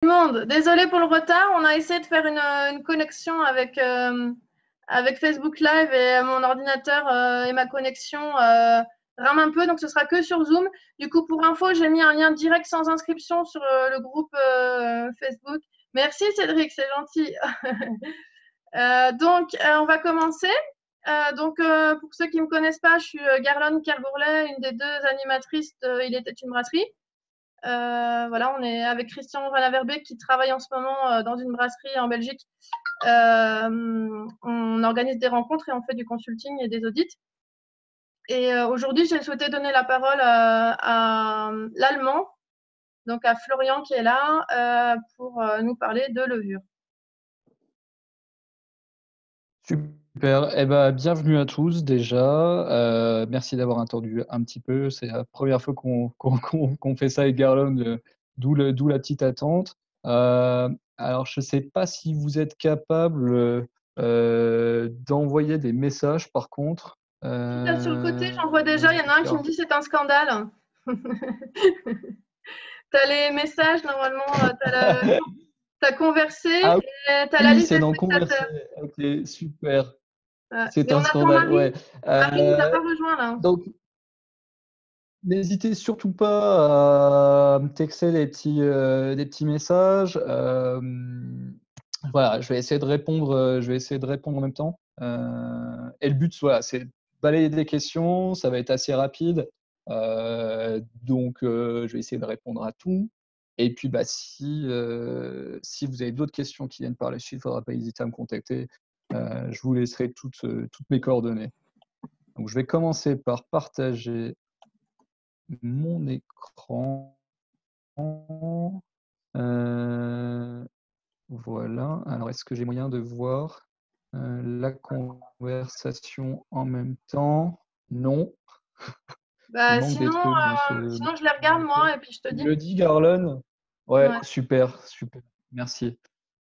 Tout le monde, désolé pour le retard. On a essayé de faire une connexion avec Facebook Live et mon ordinateur et ma connexion rame un peu, donc ce sera que sur Zoom. Du coup, pour info, j'ai mis un lien direct sans inscription sur le groupe Facebook. Merci Cédric, c'est gentil. On va commencer. Pour ceux qui ne me connaissent pas, je suis Garlone Kerbourlet, une des deux animatrices de Il était une brasserie. Voilà, on est avec Christian Van Averbeek qui travaille en ce moment dans une brasserie en Belgique. On organise des rencontres et on fait du consulting et des audits. Et aujourd'hui, j'ai souhaité donner la parole à l'allemand, donc à Florian qui est là pour nous parler de levure. Super. Eh ben, bienvenue à tous déjà. Merci d'avoir attendu un petit peu. C'est la première fois qu'on fait ça avec Garlon, d'où la petite attente. Alors, je ne sais pas si vous êtes capable d'envoyer des messages par contre. Si tu sur le côté, j'en vois déjà, il y en a un qui me dit c'est un scandale. Tu as les messages, normalement, tu as conversé Ah et tu as la oui, liste c'est des dans Converser. spectateurs. Ok, super. C'est Et un on attend scandale, Marie. ouais. Marie nous a pas rejoint là. Donc, n'hésitez surtout pas à me texter des petits messages. Voilà, je vais essayer de répondre en même temps. Et le but, voilà, c'est de balayer des questions. Ça va être assez rapide. Je vais essayer de répondre à tout. Et puis, bah, si vous avez d'autres questions qui viennent par la suite, il ne faudra pas hésiter à me contacter. Je vous laisserai toutes mes coordonnées. Donc, je vais commencer par partager mon écran. Voilà. Alors, est-ce que j'ai moyen de voir la conversation en même temps? Non. Il Bah, manque des trucs dans sinon, je les regarde moi et puis je te Tu me dis. le dis, Garlon? Ouais, Ouais. super, super. Merci.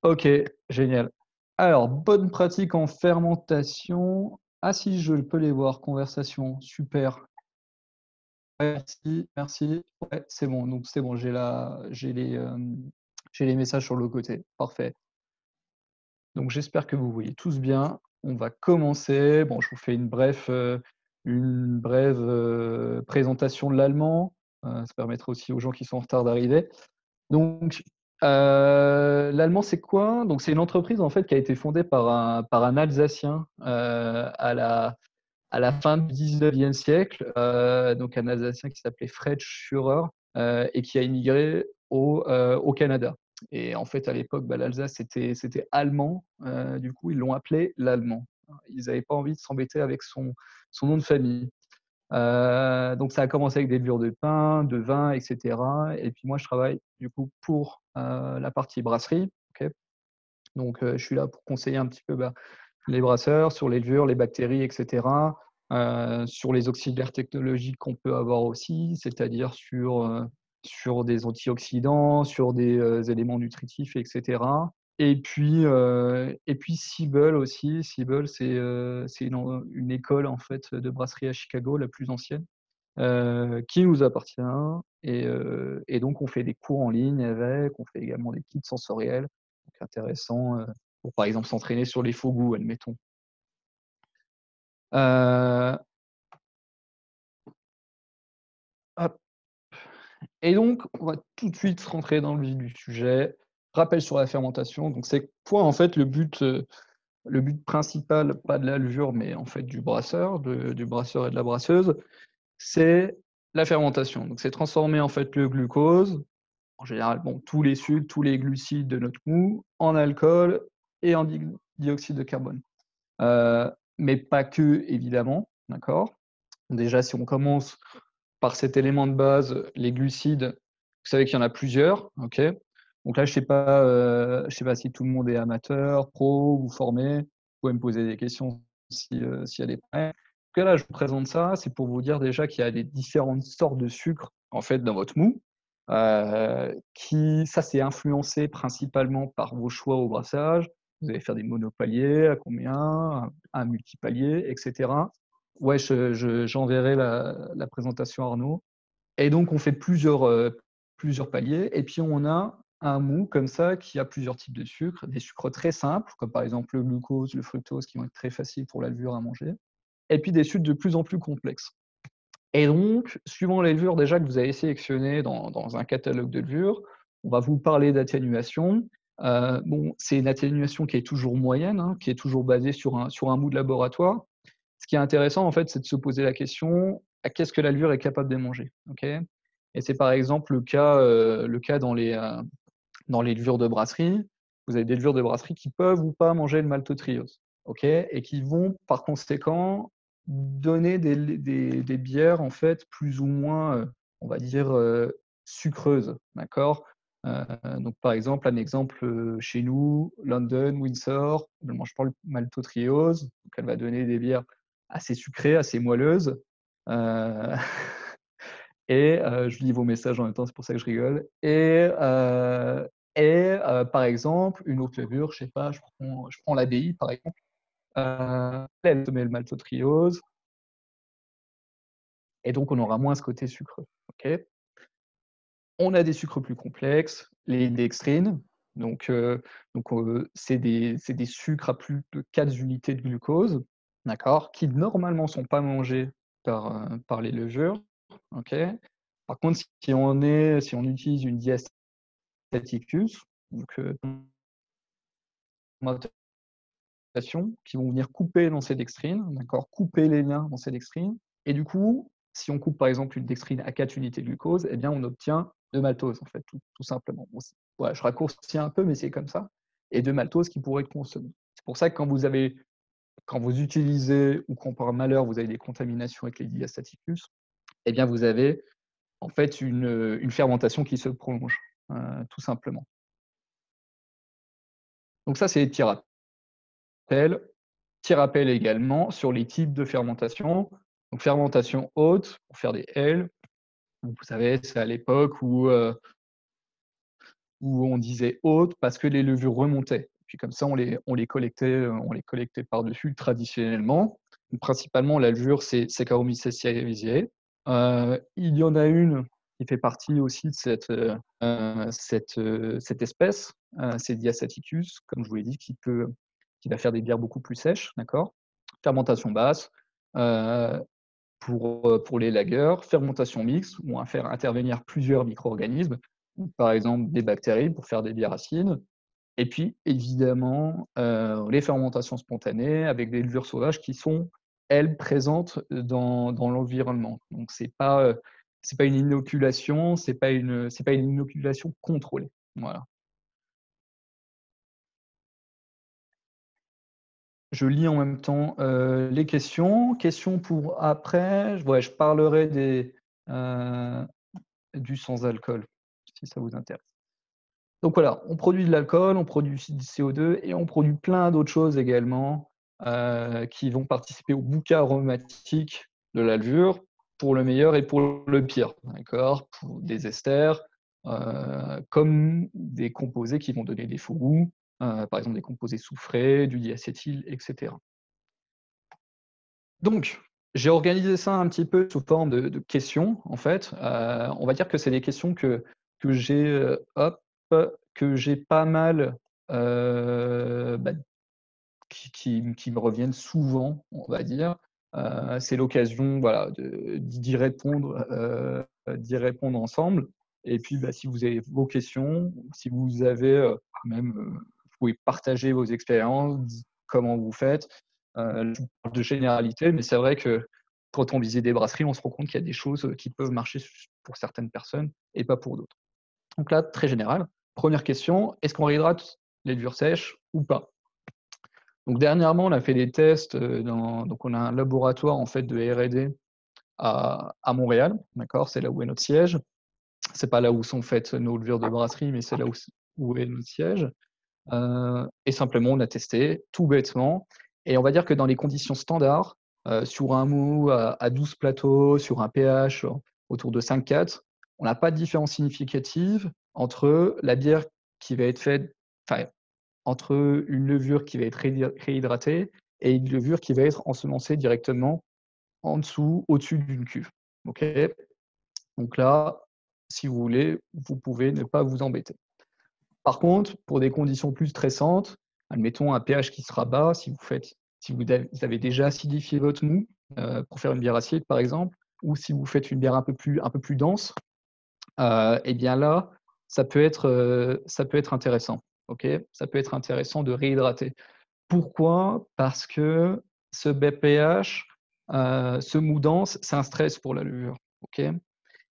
Ok, génial. Alors, bonne pratique en fermentation. Ah si, je peux les voir. Conversation, super. Ouais, merci, merci. Ouais, c'est bon. Donc c'est bon, j'ai les messages sur le côté. Parfait. Donc j'espère que vous voyez tous bien. On va commencer. Bon, je vous fais une brève présentation de l'allemand. Ça permettra aussi aux gens qui sont en retard d'arriver. Donc, l'allemand, c'est quoi? Donc, c'est une entreprise en fait qui a été fondée par un Alsacien à la fin du 19e siècle, donc un Alsacien qui s'appelait Fred Schürer et qui a immigré au Canada. Et en fait, à l'époque, bah, l'Alsace, c'était allemand. Du coup, ils l'ont appelé l'allemand. Ils n'avaient pas envie de s'embêter avec son nom de famille. Donc, ça a commencé avec des levures de pain, de vin, etc. Et puis, moi, je travaille du coup pour la partie brasserie. Ok. Donc, je suis là pour conseiller un petit peu les brasseurs sur les levures, les bactéries, etc. Sur les auxiliaires technologiques qu'on peut avoir aussi, c'est-à-dire sur des antioxydants, sur des éléments nutritifs, etc. Et puis Siebel aussi. Siebel, c'est une école en fait de brasserie à Chicago, la plus ancienne, qui nous appartient. Et donc, on fait des cours en ligne avec, on fait également des kits sensoriels, donc intéressant pour par exemple s'entraîner sur les faux goûts, admettons. Euh, hop. Et donc, on va tout de suite rentrer dans le vif du sujet. Rappel sur la fermentation. Donc, c'est quoi en fait le but principal, pas de la levure, mais en fait du brasseur, du brasseur et de la brasseuse, c'est la fermentation. Donc, c'est transformer en fait le glucose, en général, bon, tous les sucres, tous les glucides de notre mou, en alcool et en dioxyde de carbone. Mais pas que, évidemment, d'accord? Déjà, si on commence par cet élément de base, les glucides, vous savez qu'il y en a plusieurs, ok? Donc là, je sais pas si tout le monde est amateur, pro, vous formez, vous pouvez me poser des questions si elle est prête. Donc là, je vous présente ça, c'est pour vous dire déjà qu'il y a des différentes sortes de sucre en fait dans votre mou. Ça, c'est influencé principalement par vos choix au brassage. Vous allez faire des monopaliers, à combien, un multipalier, etc. Ouais, j'enverrai la présentation à Arnaud. Et donc, on fait plusieurs paliers. Et puis, on a un mou comme ça qui a plusieurs types de sucres, des sucres très simples, comme par exemple le glucose, le fructose, qui vont être très faciles pour la levure à manger, et puis des sucres de plus en plus complexes. Et donc, suivant les levures déjà que vous avez sélectionnées dans un catalogue de levures, on va vous parler d'atténuation. Bon, c'est une atténuation qui est toujours moyenne, hein, qui est toujours basée sur un mou de laboratoire. Ce qui est intéressant, en fait, c'est de se poser la question: «Qu'est-ce que la levure est capable de manger?» OK? Et c'est par exemple le cas dans les levures de brasserie. Vous avez des levures de brasserie qui peuvent ou pas manger le maltotriose, OK? Et qui vont, par conséquent, donner des bières, en fait, plus ou moins, on va dire, sucreuses, d'accord? Heu, donc par exemple, un exemple, chez nous, London, Windsor, ne mange pas le maltotriose, donc elle va donner des bières assez sucrées, assez moelleuses, heu et je lis vos messages en même temps, c'est pour ça que je rigole par exemple, une autre levure, je sais pas, je prends l'ABI, par exemple, elle te met le maltotriose et donc on aura moins ce côté sucreux, OK? On a des sucres plus complexes, les dextrines, c'est des sucres à plus de 4 unités de glucose, d'accord? Qui normalement sont pas mangés par les levures, OK? Par contre, si on utilise une diastaticus, donc qui vont venir couper dans ces dextrines, d'accord? Couper les liens dans ces dextrines et du coup, si on coupe par exemple une dextrine à 4 unités de glucose, eh bien on obtient de maltose en fait, tout simplement. Bon c'est ouais, je raccourcis un peu, mais c'est comme ça et de maltose qui pourrait être consommée. C'est pour ça que quand vous utilisez ou quand par malheur vous avez des contaminations avec les diastaticus, eh bien vous avez en fait une fermentation qui se prolonge, tout simplement. Donc ça, c'est les petits rappels. Petit rappel également sur les types de fermentation. Donc fermentation haute pour faire des L. Donc vous savez, c'est à l'époque où on disait haute parce que les levures remontaient. Puis comme ça, on les collectait par-dessus traditionnellement. Donc principalement, la levure, c'est Saccharomyces cerevisiae. Il y en a une qui fait partie aussi de cette espèce, c'est Diastaticus, comme je vous l'ai dit, qui va faire des bières beaucoup plus sèches, d'accord? Fermentation basse, heu, pour les lagers, fermentation mixte, où on va faire intervenir plusieurs micro-organismes, par exemple des bactéries pour faire des bières acides et puis évidemment, les fermentations spontanées avec des levures sauvages qui sont, elles, présentes dans l'environnement. Donc c'est pas une inoculation, c'est pas une inoculation contrôlée. Voilà. Je lis en même temps, les questions. Questions pour après, ouais, je parlerai heu, du sans alcool, si ça vous intéresse. Donc voilà, on produit de l'alcool, on produit aussi du CO2 et on produit plein d'autres choses également, qui vont participer au bouquet aromatique de la levure, pour le meilleur et pour le pire, d'accord? Pour des esters, comme des composés qui vont donner des faux goûts, par exemple des composés soufrés, du diacétyl et cetera. Donc, j'ai organisé ça un petit peu sous forme de questions, en fait. On va dire que c'est des questions que j'ai, que j'ai pas mal, bah, qui me reviennent souvent, on va dire. C'est l'occasion, voilà, d'y répondre ensemble et puis, bah, si vous avez vos questions, si vous avez, même, vous pouvez partager vos expériences, comment vous faites. Je vous parle de généralité, mais c'est vrai que quand on visite des brasseries, on se rend compte qu'il y a des choses, qui peuvent marcher pour certaines personnes et pas pour d'autres. Donc là, très général. Première question, est-ce qu'on réhydrate les levures sèches ou pas? Donc dernièrement, on a fait des tests, donc on a un laboratoire en fait de R&D à Montréal, d'accord? C'est là où est notre siège. C'est pas là où sont faites nos levures de brasserie, mais c'est là où est notre siège. Et simplement, on a testé tout bêtement et on va dire que dans les conditions standards, sur un mou à 12 plateaux, sur un pH autour de 5,4, on n'a pas de différence significative entre la bière qui va être faite, enfin, entre une levure qui va être réhydratée et une levure qui va être ensemencée directement en dessous, au-dessus d'une cuve. OK? Donc là, si vous voulez, vous pouvez ne pas vous embêter. Par contre, pour des conditions plus stressantes, admettons un pH qui sera bas, si vous avez déjà acidifié votre mou, pour faire une bière acide par exemple, ou si vous faites une bière un peu plus dense, et bien là, ça peut être intéressant, OK? Ça peut être intéressant de réhydrater. Pourquoi? Parce que ce bas pH, ce mou dense, c'est un stress pour la levure, OK?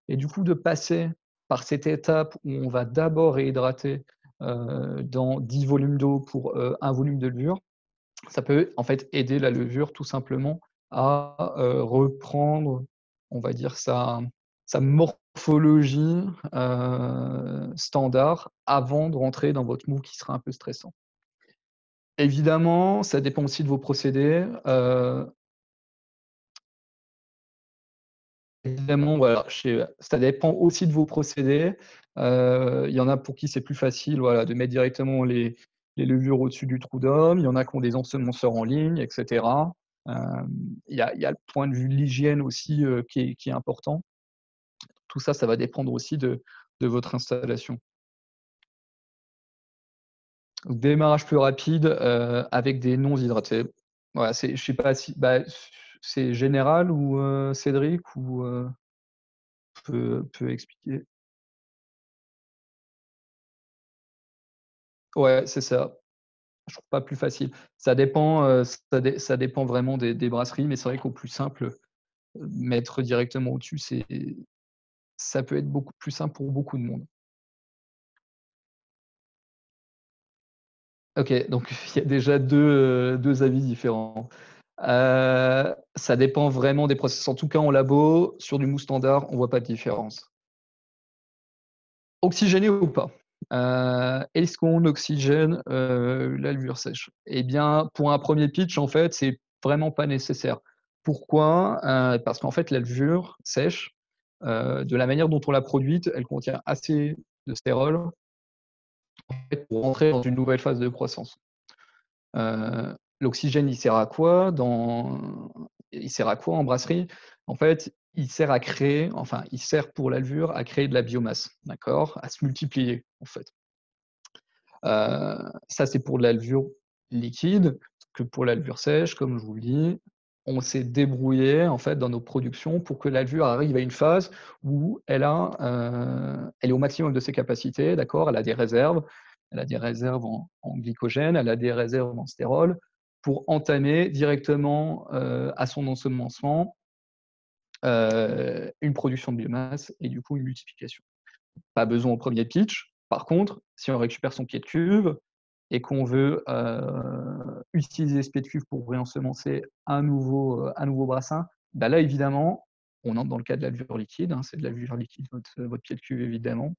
Et du coup, de passer par cette étape où on va d'abord réhydrater, dans 10 volumes d'eau pour, 1 volume de levure, ça peut en fait aider la levure tout simplement à, reprendre, on va dire sa morphologie, standard avant de rentrer dans votre mou qui sera un peu stressant. Évidemment, ça dépend aussi de vos procédés, évidemment, voilà, ça dépend aussi de vos procédés. Il y en a pour qui c'est plus facile, voilà, de mettre directement les levures au-dessus du trou d'homme. Il y en a qui ont des ensemenceurs en ligne et cetera. Il y a le point de vue de l'hygiène aussi, qui est important. Tout ça, ça va dépendre aussi de votre installation. Démarrage plus rapide, avec des non hydratés. Voilà, je sais pas si c'est général ou, Cédric ou, peut expliquer? Ouais, c'est ça. Je trouve pas plus facile. Ça dépend, ça dépend vraiment des brasseries, mais c'est vrai qu'au plus simple, mettre directement au-dessus, ça peut être beaucoup plus simple pour beaucoup de monde. OK, donc il y a déjà 2 avis différents. Ça dépend vraiment des process. En tout cas, en labo, sur du mousse standard, on voit pas de différence. Oxygéné ou pas? Est-ce qu'on oxygène, la levure sèche? Eh bien, pour un premier pitch, en fait, c'est vraiment pas nécessaire. Pourquoi? Parce qu'en fait, la levure sèche, de la manière dont on l'a produite, elle contient assez de stérol, en fait, pour rentrer dans une nouvelle phase de croissance. L'oxygène, il sert à quoi en brasserie? En fait, il sert pour la levure à créer de la biomasse, d'accord? À se multiplier, en fait. Ça, c'est pour de la levure liquide, que pour la levure sèche, comme je vous le dis, on s'est débrouillé, en fait, dans nos productions pour que la levure arrive à une phase où elle est au maximum de ses capacités, d'accord? Elle a des réserves en glycogène, elle a des réserves en stérol pour entamer directement, à son ensemencement, une production de biomasse et du coup une multiplication. Pas besoin au premier pitch. Par contre, si on récupère son pied de cuve et qu'on veut, utiliser ce pied de cuve pour réensemencer un nouveau brassin, bah, là, évidemment, on entre dans le cas de la levure liquide, hein, c'est de la levure liquide, votre pied de cuve, évidemment.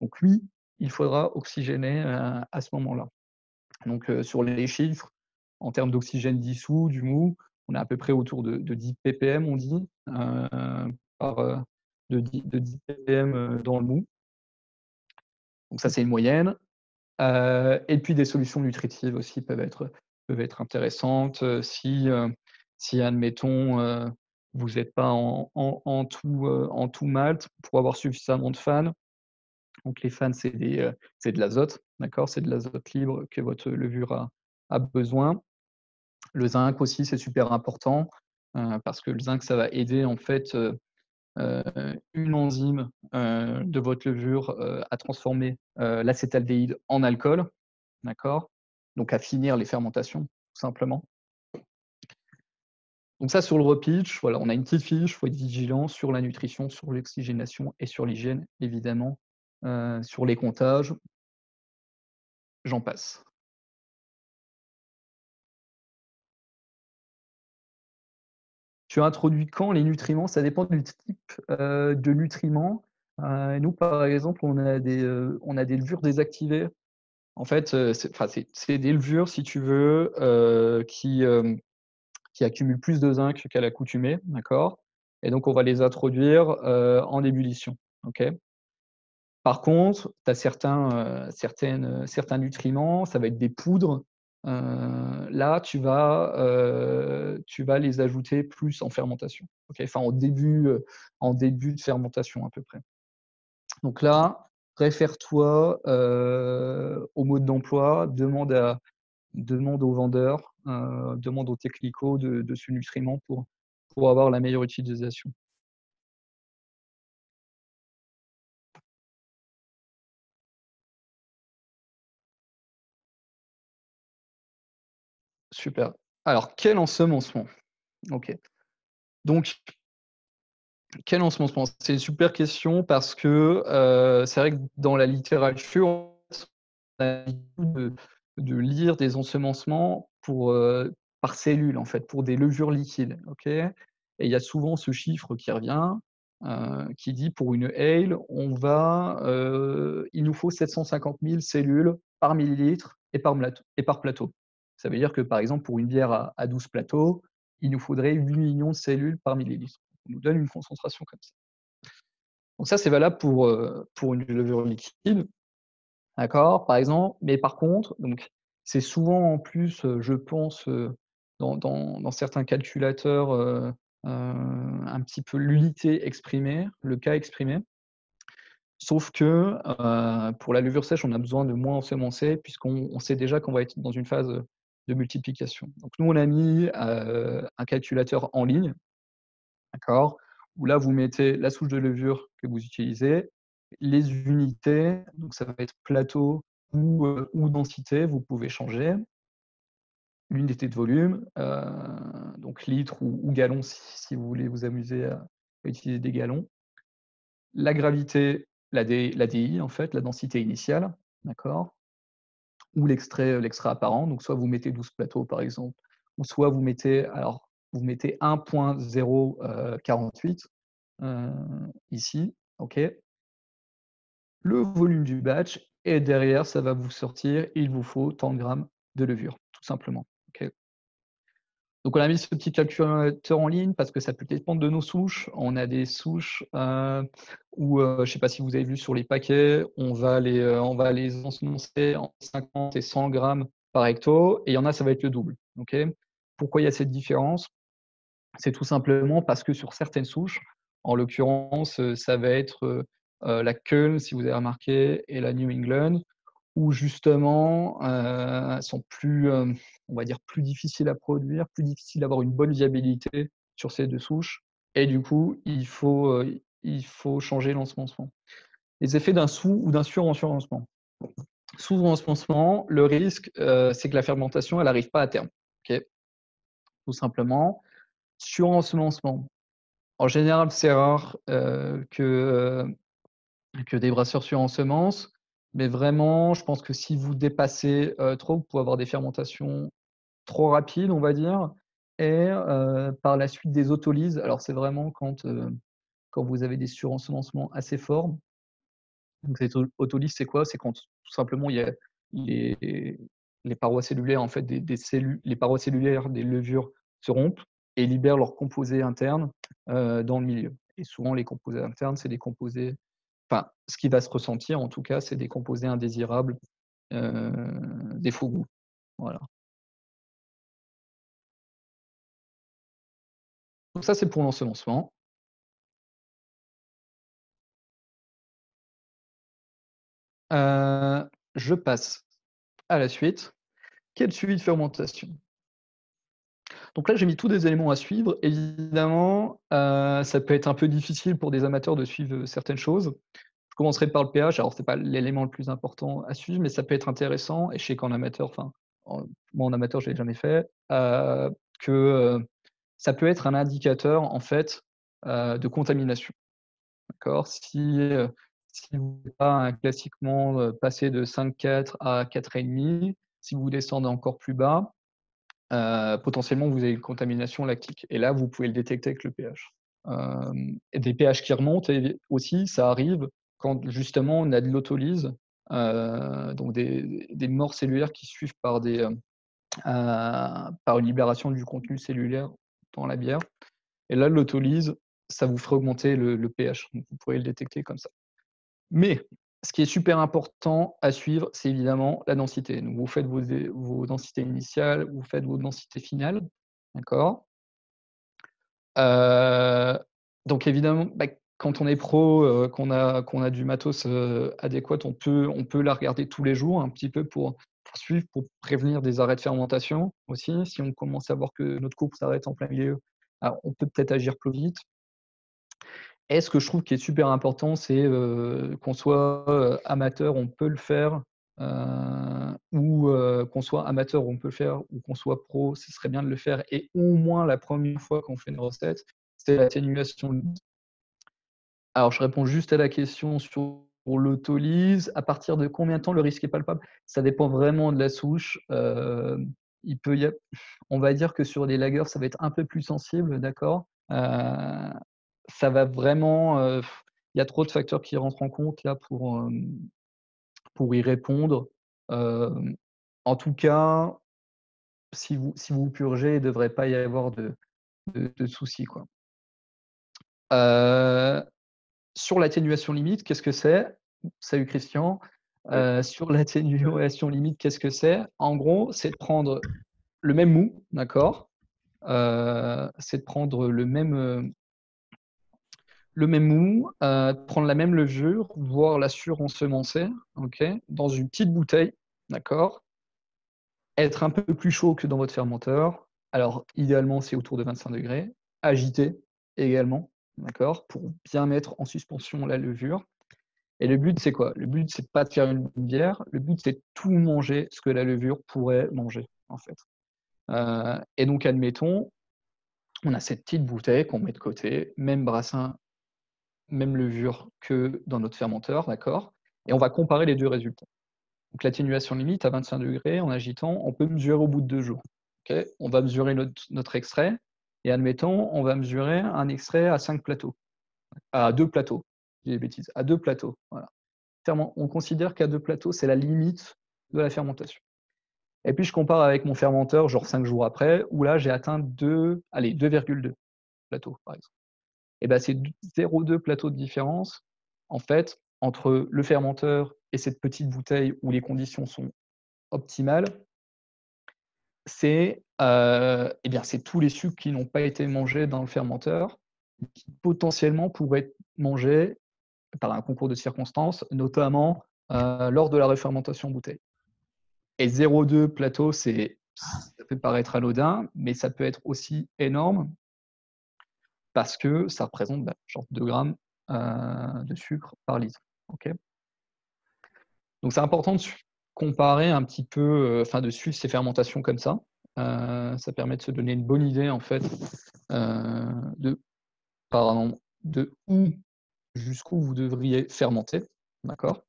Donc oui, il faudra oxygéner, à ce moment-là. Donc, sur les chiffres, en termes d'oxygène dissous, du mou, on est à peu près autour de 10 ppm, on dit, par, de 10 ppm, dans le mou. Donc ça, c'est une moyenne. Et puis des solutions nutritives aussi peuvent être intéressantes, si admettons, vous êtes pas en tout malt, pour avoir suffisamment de FAN. Donc les FAN, c'est de l'azote, d'accord? C'est de l'azote libre que votre levure a besoin. Le zinc aussi, c'est super important, parce que le zinc, ça va aider en fait, une enzyme, de votre levure, à transformer, l'acétaldéhyde en alcool. D'accord? Donc à finir les fermentations, tout simplement. Donc ça sur le repitch, voilà, on a une petite fiche, il faut être vigilant sur la nutrition, sur l'oxygénation et sur l'hygiène évidemment, sur les comptages, j'en passe. Tu as introduit quand les nutriments? Ça dépend du type, de nutriments. Nous par exemple, on a des levures désactivées. En fait, c'est des levures si tu veux, qui accumulent plus de zinc qu'à l'accoutumée, d'accord? Et donc on va les introduire, en ébullition, OK? Par contre, tu as certains nutriments, ça va être des poudres, là tu vas les ajouter plus en fermentation, OK? Enfin en début de fermentation à peu près. Donc là, réfère-toi au mode d'emploi, demande aux vendeurs, demande aux technicaux de ce nutriment pour avoir la meilleure utilisation. Super. Alors, quel ensemencement? OK. Donc, quel ensemencement? C'est une super question parce que, c'est vrai que dans la littérature, on a l'habitude de lire des ensemencements par cellule, en fait, pour des levures liquides, OK? Et il y a souvent ce chiffre qui revient, qui dit: «Pour une ale, il nous faut 750 000 cellules par millilitre et par plateau». Ça veut dire que, par exemple, pour une bière à 12 plateaux, il nous faudrait 8 millions de cellules par millilitre. On nous donne une concentration comme ça. Donc ça, c'est valable pour une levure liquide, d'accord, par exemple. Mais par contre, donc c'est souvent en plus, je pense, dans certains calculateurs, un petit peu l'unité exprimée, le cas exprimé. Sauf que, pour la levure sèche, on a besoin de moins ensemencer puisqu'on sait déjà qu'on va être dans une phase, de multiplication. Donc nous, on a mis, un calculateur en ligne. D'accord? Où là, vous mettez la souche de levure que vous utilisez, les unités, donc ça va être plateau ou densité, vous pouvez changer. L'unité de volume, donc litres ou gallons si vous voulez vous amuser à utiliser des gallons. La gravité, la DI en fait, la densité initiale, d'accord? Ou l'extrait apparent, donc soit vous mettez 12 plateaux par exemple, ou soit vous mettez 1.048 heu, ici, OK. Le volume du batch et derrière ça va vous sortir, il vous faut tant de grammes de levure, tout simplement, OK. Donc on a mis ce petit calculateur en ligne parce que ça peut dépendre de nos souches. On a des souches, où, je sais pas si vous avez vu sur les paquets, on va les ensemencer en 50 et 100 grammes par hecto et il y en a, ça va être le double, OK. Pourquoi il y a cette différence? C'est tout simplement parce que sur certaines souches, en l'occurrence, ça va être, la Köln si vous avez remarqué et la New England, où justement, sont plus, on va dire plus difficiles à produire, plus difficiles d'avoir une bonne viabilité sur ces 2 souches et du coup, il faut changer l'ensemencement. Les effets d'un sous ou d'un sur-ensemencement. Sous-ensemencement, le risque, c'est que la fermentation, elle arrive pas à terme, OK? Tout simplement. Sur-ensemencement, en général, c'est rare, que des brasseurs surensemencent, mais vraiment, je pense que si vous dépassez, trop, vous pouvez avoir des fermentations trop rapides, on va dire et par la suite des autolyses. Alors c'est vraiment quand vous avez des surensemencements assez forts. Donc cette autolyse, c'est quoi? C'est quand tout simplement il y a les les parois cellulaires en fait des cellules les parois cellulaires des levures se rompent et libèrent leurs composés internes, dans le milieu et souvent les composés internes, c'est des composés enfin, ce qui va se ressentir en tout cas, c'est des composés indésirables, heu, des faux goûts, voilà. Donc ça, c'est pour l'ensemencement. Heu, je passe à la suite. Quel suivi de fermentation? Donc là, j'ai mis tous des éléments à suivre. Évidemment, ça peut être un peu difficile pour des amateurs de suivre, certaines choses. Je commencerai par le pH. Alors, c'est pas l'élément le plus important à suivre, mais ça peut être intéressant et je sais qu'en amateur, enfin, moi en amateur, je l'ai jamais fait, que, ça peut être un indicateur en fait, de contamination. D'accord? Si vous voulez pas, classiquement, passer de 5,4 à 4,5, si vous descendez encore plus bas, potentiellement vous avez une contamination lactique et là, vous pouvez le détecter avec le pH. Et des pH qui remontent et aussi, ça arrive quand justement on a de l'autolyse, donc des morts cellulaires qui suivent par une libération du contenu cellulaire dans la bière et là, l'autolyse, ça vous ferait augmenter le pH, donc vous pourrez le détecter comme ça. Mais ce qui est super important à suivre, c'est évidemment la densité. Donc vous faites vos densités initiales, vous faites vos densités finales, d'accord? Heu, donc évidemment, bah, quand on est pro, qu'on a du matos adéquat, on peut la regarder tous les jours un petit peu pour suivre, pour prévenir des arrêts de fermentation aussi. Si on commence à voir que notre courbe s'arrête en plein milieu, alors on peut peut-être agir plus vite. Et ce que je trouve qui est super important, c'est, qu'on soit, amateur, on peut le faire, ou qu'on soit amateur, on peut le faire, ou qu'on soit pro, ce serait bien de le faire et au moins la première fois qu'on fait une recette, c'est l'atténuation limite. Alors je réponds juste à la question sur l'autolyse. À partir de combien de temps le risque est palpable? Ça dépend vraiment de la souche. Il peut y a On va dire que sur les lagers, ça va être un peu plus sensible, d'accord? Ça va vraiment, il y a trop de facteurs qui rentrent en compte là pour y répondre. Hem, En tout cas, si vous purgez, il ne devrait pas y avoir de soucis, quoi. Heu, sur l'atténuation limite, qu'est-ce que c'est? Salut Christian. Ouais. Sur l'atténuation limite, qu'est-ce que c'est? En gros, c'est de prendre le même mou, d'accord? C'est de prendre le même mou, prendre la même levure, voire la surensemencer, OK? Dans une petite bouteille, d'accord? Être un peu plus chaud que dans votre fermenteur. Alors idéalement, c'est autour de 25°. Agiter également, d'accord? Pour bien mettre en suspension la levure et le but, c'est quoi? Le but, c'est pas de faire une bière, le but, c'est de tout manger ce que la levure pourrait manger, en fait. Et donc admettons, on a cette petite bouteille qu'on met de côté, même brassin, même levure que dans notre fermenteur, d'accord? Et on va comparer les 2 résultats. Donc l'atténuation limite à 25°, en agitant, on peut mesurer au bout de 2 jours. OK? On va mesurer notre extrait et admettons, on va mesurer un extrait à 5 plateaux, à 2 plateaux, je dis des bêtises, à 2 plateaux, voilà. On considère qu'à 2 plateaux, c'est la limite de la fermentation. Et puis je compare avec mon fermenteur, genre 5 jours après, où là j'ai atteint 2,2 plateaux, par exemple. Et ben c'est 0,2 plateaux de différence, en fait, entre le fermenteur et cette petite bouteille où les conditions sont optimales. C'est tous les sucres qui n'ont pas été mangés dans le fermenteur, qui potentiellement pourraient être mangés par un concours de circonstances, notamment, lors de la refermentation en bouteille. Et 0,2 plateau, ça peut paraître anodin, mais ça peut être aussi énorme parce que ça représente, genre 2 grammes, de sucre par litre. OK? Donc c'est important de comparer un petit peu, enfin de suivre ces fermentations comme ça. Ça permet de se donner une bonne idée en fait, de pardon, de où jusqu'où vous devriez fermenter, d'accord?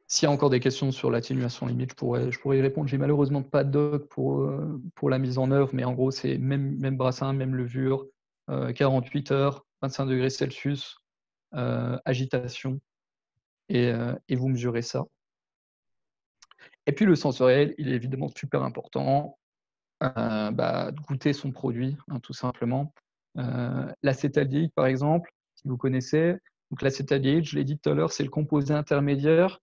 S'il y a encore des questions sur l'atténuation limite, je pourrais y répondre. J'ai malheureusement pas de doc pour la mise en œuvre, mais en gros, c'est même brassin, même levure, 48 heures, 25°C, agitation et vous mesurez ça. Et puis le sensoriel, il est évidemment super important, de goûter son produit, hein, tout simplement. L'acétaldéhyde, par exemple, si vous connaissez, donc l'acétaldéhyde, je l'ai dit tout à l'heure, c'est le composé intermédiaire,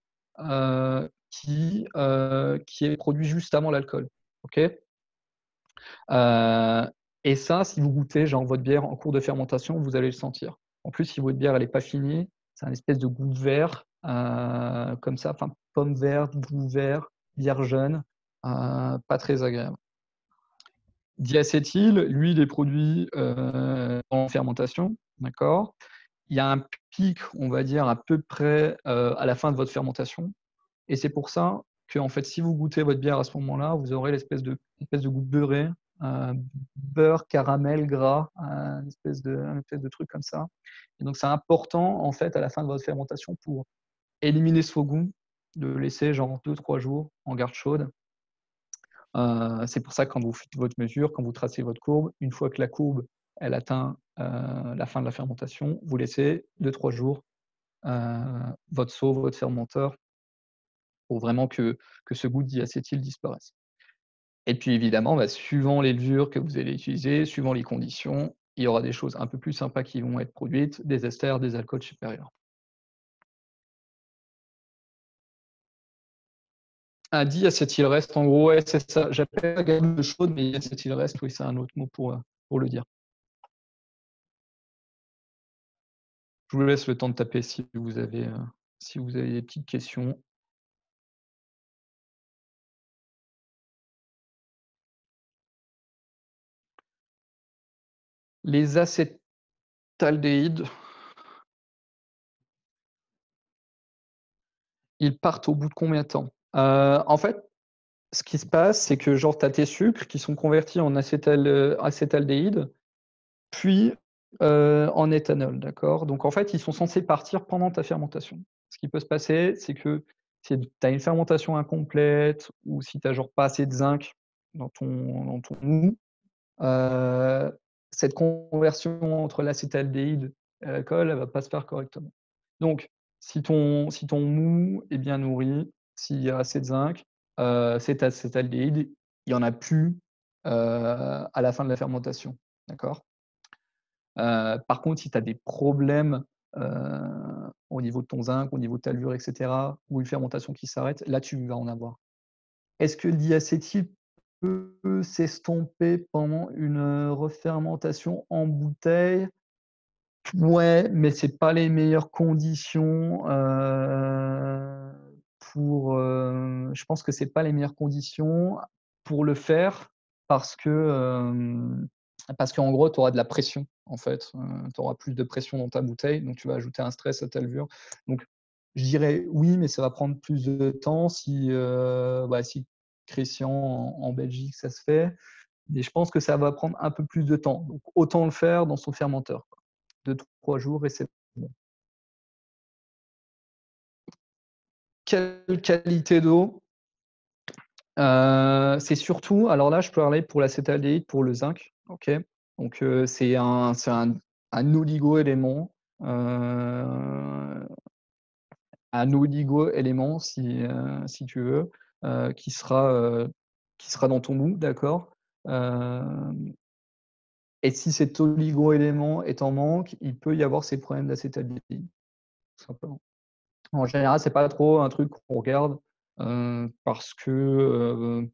qui est produit juste avant l'alcool, OK? Et ça, si vous goûtez genre votre bière en cours de fermentation, vous allez le sentir. En plus, si votre bière elle est pas finie, c'est un espèce de goût vert, comme ça, enfin pomme verte, goût vert, bière jeune, pas très agréable. Diacétyl, lui, il est produit, en fermentation, d'accord? Il y a un pic, on va dire, à peu près, à la fin de votre fermentation et c'est pour ça qu'en fait, si vous goûtez votre bière à ce moment-là, vous aurez l'espèce de goût beurré, beurre, caramel, gras, une espèce de truc comme ça et donc c'est important, en fait, à la fin de votre fermentation pour éliminer ce faux goût, de le laisser genre 2-3 jours en garde chaude. C'est pour ça que quand vous faites votre mesure, quand vous tracez votre courbe, une fois que la courbe, elle atteint, la fin de la fermentation, vous laissez 2-3 jours, votre seau, votre fermenteur pour vraiment que ce goût de diacétyl disparaisse. Et puis évidemment, suivant les levures que vous allez utiliser, suivant les conditions, il y aura des choses un peu plus sympas qui vont être produites, des esters, des alcools supérieurs. Un diacétylreste, en gros, ouais, c'est ça. J'appelle ça gamme chaude, mais diacétylreste, oui, c'est un autre mot pour le dire. Je vous laisse le temps de taper si vous avez des petites questions. Les acétaldéhydes, ils partent au bout de combien de temps? En fait, ce qui se passe, c'est que genre tu as tes sucres qui sont convertis en acétaldéhyde, puis, en éthanol, d'accord? Donc en fait, ils sont censés partir pendant ta fermentation. Ce qui peut se passer, c'est que si tu as une fermentation incomplète ou si tu as genre pas assez de zinc dans ton mou, heu, cette conversion entre l'acétaldéhyde et l'alcool, elle va pas se faire correctement. Donc si ton mou est bien nourri, s'il y a assez de zinc, cet acétaldéhyde, il y en a plus, à la fin de la fermentation, d'accord? Par contre, si tu as des problèmes, au niveau de ton zinc, au niveau de ta levure et cetera, ou une fermentation qui s'arrête, là, tu vas en avoir. Est-ce que le diacétyl peut s'estomper pendant une, refermentation en bouteille? Ouais, mais c'est pas les meilleures conditions, je pense que c'est pas les meilleures conditions pour le faire parce que, parce qu'en gros, tu auras de la pression, en fait, tu auras plus de pression dans ta bouteille, donc tu vas ajouter un stress à ta levure. Donc je dirais oui, mais ça va prendre plus de temps si Christian en Belgique, ça se fait, mais je pense que ça va prendre un peu plus de temps. Donc autant le faire dans son fermenteur. 2-3 jours et c'est bon. Quelle qualité d'eau? C'est surtout alors là, je peux parler pour l'acétaldéhyde, pour le zinc, OK? Donc c'est un oligoélément, un oligoélément si tu veux, heu, qui sera, heu, qui sera dans ton mou, d'accord? Hem et si cet oligoélément est en manque, il peut y avoir ces problèmes d'acétaldéhyde, tout simplement. En général, c'est pas trop un truc qu'on regarde, parce que,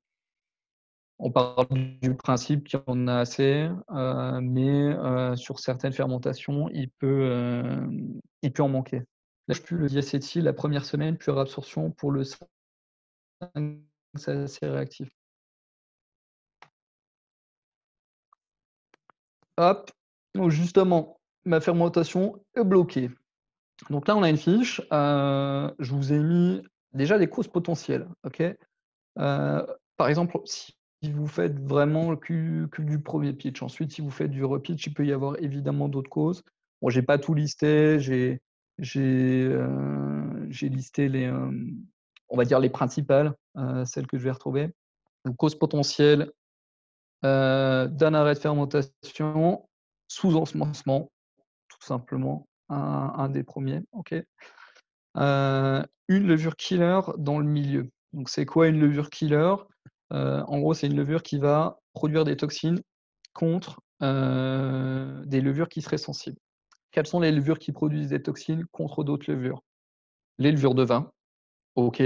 on part du principe qu'il y en a assez, mais sur certaines fermentations, il peut en manquer. Lâche plus le diacétyl la première semaine, puis réabsorption pour le 5, c'est assez réactif. Hop, donc justement, ma fermentation est bloquée. Donc là, on a une fiche, je vous ai mis déjà des causes potentielles, OK? Par exemple, si vous faites vraiment que du premier pitch, ensuite si vous faites du repitch, il peut y avoir évidemment d'autres causes. Bon, j'ai pas tout listé, j'ai listé on va dire les principales, celles que je vais retrouver. Donc cause potentielle, d'un arrêt de fermentation, sous-ensemencement, tout simplement, un des premiers, OK. Une levure killer dans le milieu. Donc c'est quoi une levure killer? En gros, c'est une levure qui va produire des toxines contre, des levures qui seraient sensibles. Quelles sont les levures qui produisent des toxines contre d'autres levures? Les levures de vin, OK.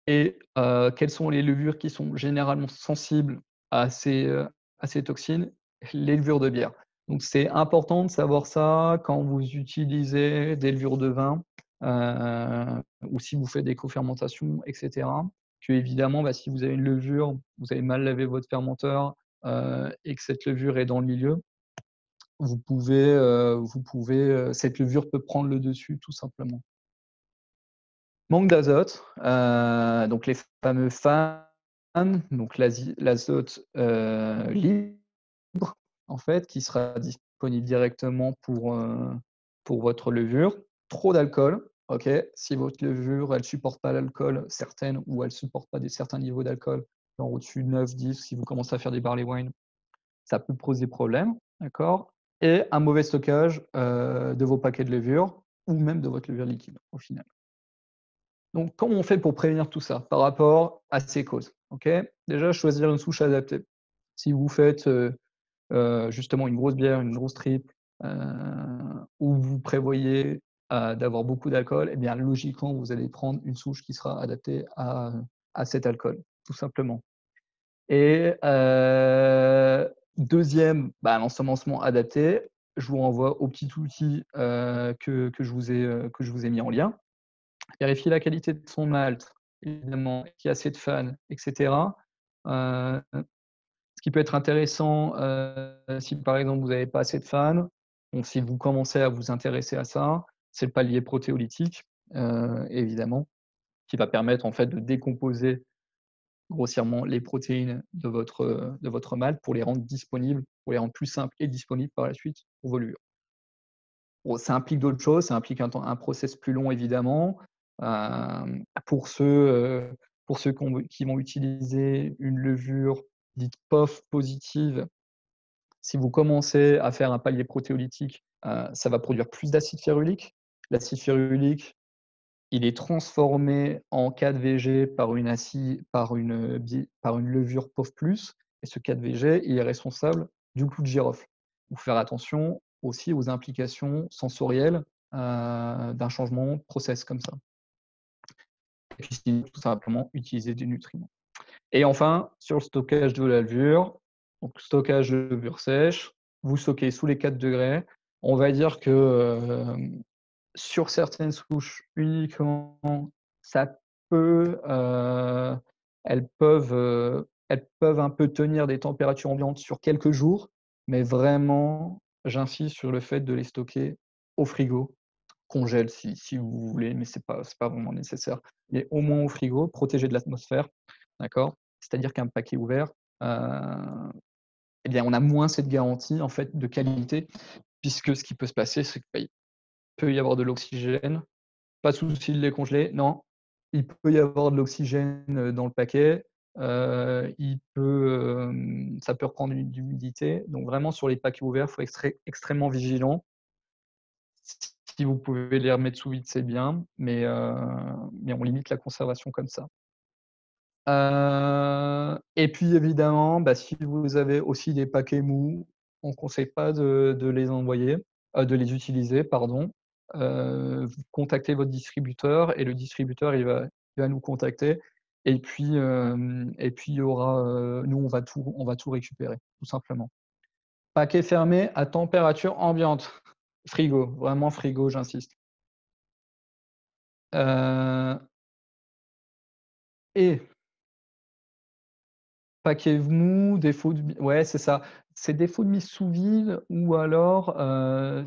Et quelles sont les levures qui sont généralement sensibles à ces toxines? Les levures de bière. Donc c'est important de savoir ça quand vous utilisez des levures de vin, ou si vous faites des cofermentations et cetera. Qu'évidemment, si vous avez une levure, vous avez mal lavé votre fermenteur, et que cette levure est dans le milieu, cette levure peut prendre le dessus tout simplement. Manque d'azote, donc les fameux FAN, donc l'azote, libre, en fait, qui sera disponible directement pour votre levure. Trop d'alcool, OK. Si votre levure, elle supporte pas l'alcool, certaines ou elle supporte pas certains niveaux d'alcool, genre au-dessus de 9-10, si vous commencez à faire des barley wine, ça peut poser problème, d'accord? Et un mauvais stockage, de vos paquets de levure ou même de votre levure liquide, au final. Donc, comment on fait pour prévenir tout ça par rapport à ces causes? OK? Déjà, choisir une souche adaptée. Si vous faites, justement une grosse bière, une grosse triple, où vous prévoyez, d'avoir beaucoup d'alcool, eh bien, logiquement, vous allez prendre une souche qui sera adaptée à cet alcool, tout simplement. Et 2e, l'ensemencement adapté. je vous renvoie au petit outil que je vous ai mis en lien. Vérifiez la qualité de son malt, évidemment, qu'il y a assez de fans, et cetera. Ce qui peut être intéressant, si par exemple vous n'avez pas assez de fans, donc si vous commencez à vous intéresser à ça, c'est le palier protéolytique, évidemment, qui va permettre en fait de décomposer grossièrement les protéines de votre malt pour les rendre disponibles, pour les rendre plus simples et disponibles par la suite pour vos levures. Bon, ça implique d'autres choses, ça implique un process plus long évidemment. Pour pour ceux qui vont utiliser une levure dite POF positive, si vous commencez à faire un palier protéolytique, ça va produire plus d'acide férulique. L'acide férulique, il est transformé en 4VG par une levure POF+, et ce 4VG, il est responsable du clou de girofle. Il faut faire attention aussi aux implications sensorielles, d'un changement de process comme ça. Et puis sinon, tout simplement utiliser des nutriments. Et enfin, sur le stockage de la levure, donc stockage de levure sèche, vous stockez sous les 4 degrés. On va dire que, sur certaines souches uniquement, ça peut, elles peuvent un peu tenir des températures ambiantes sur quelques jours, mais vraiment, j'insiste sur le fait de les stocker au frigo. Congèle si vous voulez, mais c'est pas vraiment nécessaire. Mais au moins au frigo, protégé de l'atmosphère, d'accord? C'est-à-dire qu'un paquet ouvert, heu, eh bien, on a moins cette garantie, en fait, de qualité, puisque ce qui peut se passer, c'est qu'il peut y avoir de l'oxygène. Pas de souci de les congeler, non. Il peut y avoir de l'oxygène, dans le paquet, ça peut reprendre d'humidité, donc vraiment sur les paquets ouverts, il faut être extrêmement vigilant. Si vous pouvez les remettre sous vide, c'est bien, mais on limite la conservation comme ça. Et puis évidemment, bah, si vous avez aussi des paquets mous, on ne conseille pas de les envoyer, de les utiliser, pardon. Vous contactez votre distributeur et le distributeur, il va nous contacter, et puis il y aura, nous on va tout récupérer, tout simplement. Paquet fermé à température ambiante. Frigo, vraiment frigo, j'insiste. Heu et Paquet mou, défaut de mi ouais, c'est ça. C'est défaut de mise sous vide ou alors,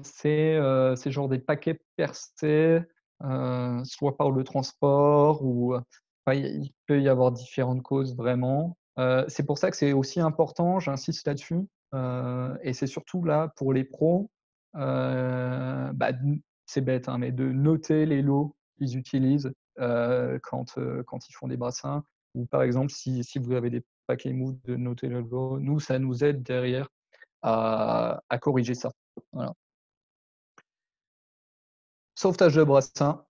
c'est genre des paquets percés, soit par le transport ou, enfin, il peut y avoir différentes causes vraiment. C'est pour ça que c'est aussi important, j'insiste là-dessus, et c'est surtout là pour les pros, bah, c'est bête, hein, mais de noter les lots qu'ils utilisent, quand ils font des brassins, ou par exemple si vous avez des paquets mou, de noter le lot. Nous, ça nous aide derrière à corriger ça. Voilà. Sauvetage de brassin.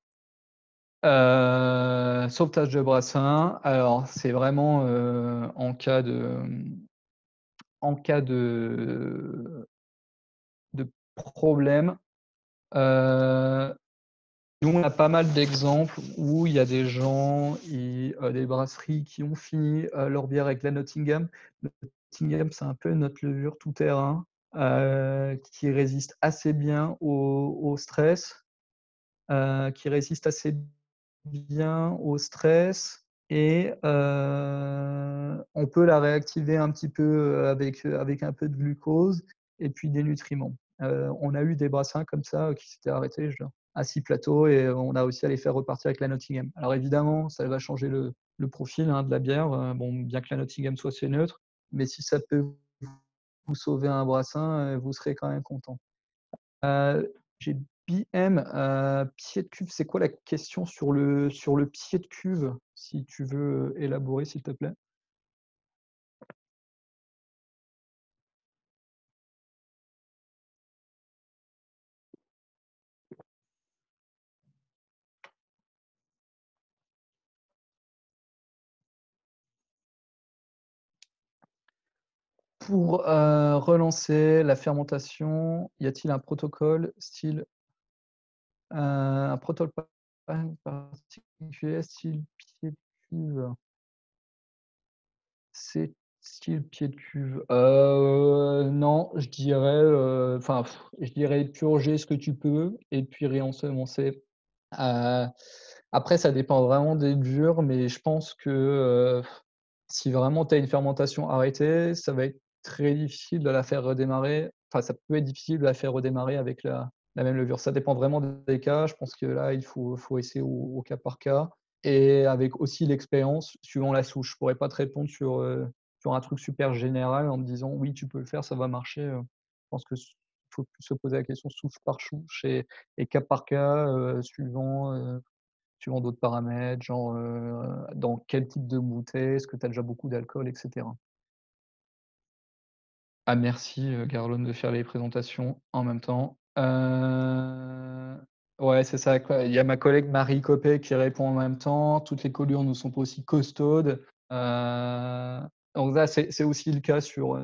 Sauvetage de brassin, alors c'est vraiment, en cas de problème. Heu, Nous, on a pas mal d'exemples où il y a des gens des brasseries qui ont fini, leur bière avec la Nottingham. Nottingham, c'est un peu notre levure tout terrain, qui résiste assez bien au stress, qui résiste assez bien au stress, et on peut la réactiver un petit peu, avec un peu de glucose et puis des nutriments. On a eu des brassins comme ça, qui s'étaient arrêtés genre à 6 plateaux, et on a réussi à les faire repartir avec la Nottingham. Alors évidemment, ça va changer le profil, hein, de la bière, bon, bien que la Nottingham soit assez neutre, mais si ça peut vous sauver un brassin, vous serez quand même content. J'ai BM, pied de cuve, c'est quoi la question sur le pied de cuve? Si tu veux élaborer, s'il te plaît? Pour, relancer la fermentation, y a-t-il un protocole style, un protocole particulier style pied de cuve? C'est Style pied de cuve. Non, je dirais, je dirais purger ce que tu peux et puis réensemencer. Heu, Après ça dépend vraiment des levures, mais je pense que, si vraiment tu as une fermentation arrêtée, ça va être très difficile de la faire redémarrer. Enfin, ça peut être difficile de la faire redémarrer avec la même levure. Ça dépend vraiment des cas. Je pense que là, il faut essayer au cas par cas et avec aussi l'expérience suivant la souche. Je pourrais pas te répondre sur un truc super général en te disant: «Oui, tu peux le faire, ça va marcher», je pense que faut plus se poser la question souche par souche et cas par cas, suivant d'autres paramètres, genre, dans quel type de bouteille, est-ce que tu as déjà beaucoup d'alcool et cetera. Ah merci, Garlone de faire les présentations en même temps. Ouais, c'est ça quoi. Il y a ma collègue Marie Copé qui répond en même temps. Toutes les collures ne sont pas aussi costaudes. Donc là, c'est aussi le cas sur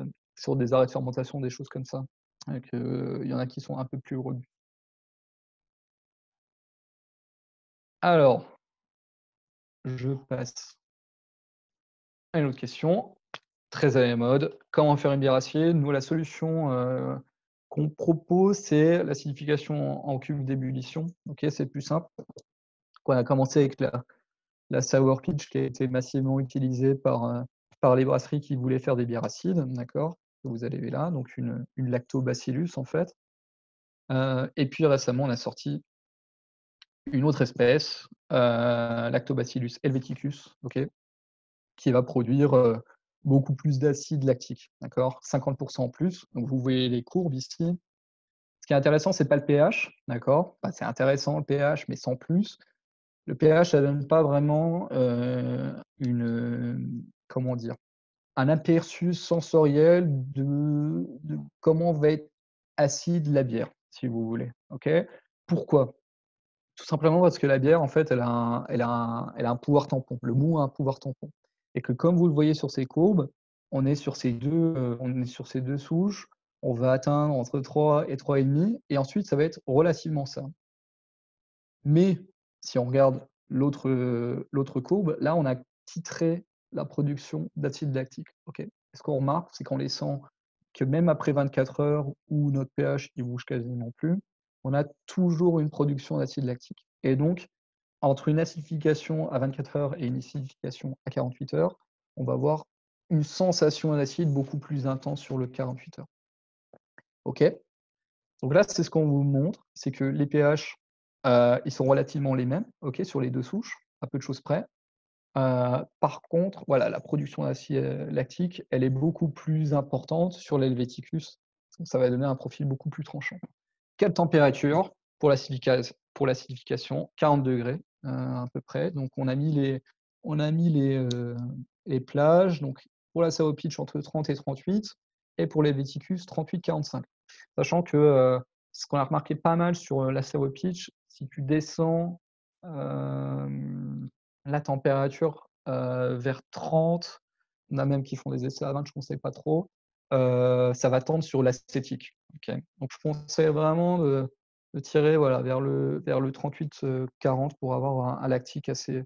des arrêts de fermentation, des choses comme ça. Il y en a qui sont un peu plus robustes. Alors, je passe à une autre question. Très à la mode. Comment faire une bière acide? Nous, la solution, qu'on propose, c'est l'acidification en cube d'ébullition. OK, c'est plus simple. On a commencé avec la sour pitch qui a été massivement utilisée par les brasseries qui voulaient faire des bières acides, d'accord? Que vous avez là, donc une Lactobacillus en fait. Et puis récemment, on a sorti une autre espèce, Lactobacillus helveticus, OK? Qui va produire, beaucoup plus d'acide lactique, d'accord? 50 en plus, donc vous voyez les courbes ici. Ce qui est intéressant, c'est pas le pH, d'accord? Enfin, c'est intéressant le pH, mais sans plus. Le pH, ça donne pas vraiment, comment dire? Un aperçu sensoriel de comment va être acide la bière, si vous voulez, OK? Pourquoi? Tout simplement parce que la bière, en fait, elle a un pouvoir tampon. Le mou a un pouvoir tampon et que comme vous le voyez sur ces courbes, on est sur ces deux souches, on va atteindre entre 3 et 3,5 et ensuite ça va être relativement simple. Mais si on regarde l'autre courbe, là, on a titré la production d'acide lactique, OK? Et ce qu'on remarque, c'est qu'on les sent que même après 24 heures où notre pH il bouge quasiment plus, on a toujours une production d'acide lactique et donc entre une acidification à 24 heures et une acidification à 48 heures, on va avoir une sensation d'acide beaucoup plus intense sur le 48 heures, OK? Donc là, c'est ce qu'on vous montre, c'est que les pH, ils sont relativement les mêmes, OK, sur les 2 souches, à peu de choses près. Par contre, voilà, la production d'acide, lactique, elle est beaucoup plus importante sur l'helvéticus, donc ça va donner un profil beaucoup plus tranchant. Quelle température pour l'acidification? 40 degrés, à peu près. Donc on a mis les plages, donc pour la sour pitch entre 30 et 38 et pour l'helvéticus 38-45. Sachant que, ce qu'on a remarqué pas mal sur, la sour pitch, si tu descends, la température, vers 30, on a même qui font des essais à 20, je conseille pas trop, ça va tendre sur l'acétique. OK. Donc je conseille vraiment de tirer, voilà, vers le 38, 40 pour avoir un lactique assez